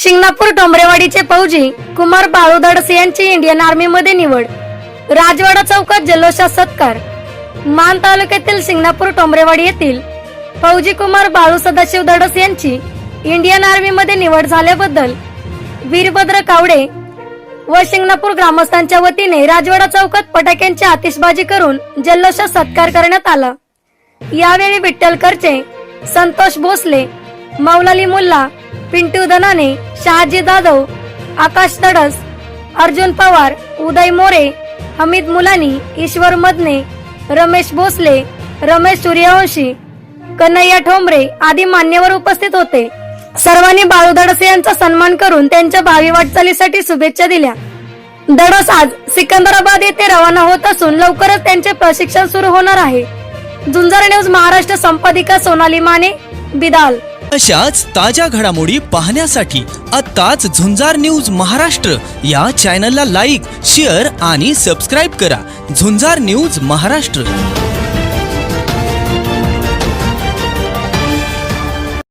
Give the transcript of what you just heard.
शिंगणापूर डोंबरेवाडीचे फौजी कुमार बाळू धडसे यांची Indian army मध्ये निवड। राजवाडा चौकात जल्लोषात सत्कार। मान तालुक्यातील शिंगणापूर डोंबरेवाडी येथील फौजी कुमार बाळू सदाशिव धडसे यांची इंडियन आर्मी मध्ये निवड झाल्याबद्दल वीरभद्र कावडे व शिंगणापूर ग्रामस्थांच्या वतीने राजवाडा चौकात फटाक्यांची आतिषबाजी करून जल्लोषात सत्कार करण्यात आला। यावेळी विठ्ठल करचे, संतोष भोसले, मौलाली मुल्ला, पिंटू दनाने, शहाजी जाधव, आकाश तडस, अर्जुन पवार, उदय मोरे, हमीद मुलानी, ईश्वर मदने, रमेश भोसले, रमेश सूर्यवंशी, कन्हैया ठोंबरे आदी मान्यवर उपस्थित होते। सर्वांनी बाळू धडसे यांचा सन्मान करून त्यांच्या भावी वाटचालीसाठी शुभेच्छा दिल्या। धडस आज सिकंदराबाद येथे रवाना होत असून लवकरच त्यांचे प्रशिक्षण सुरू होणार आहे। झुंजार न्यूज महाराष्ट्र संपादिका सोनाली माने, बिदाल। अशाच ताज्या घडामोडी पाहण्यासाठी आत्ताच झुंजार न्यूज महाराष्ट्र या चॅनलला लाईक, शेअर आणि सबस्क्राईब करा। झुंजार न्यूज महाराष्ट्र।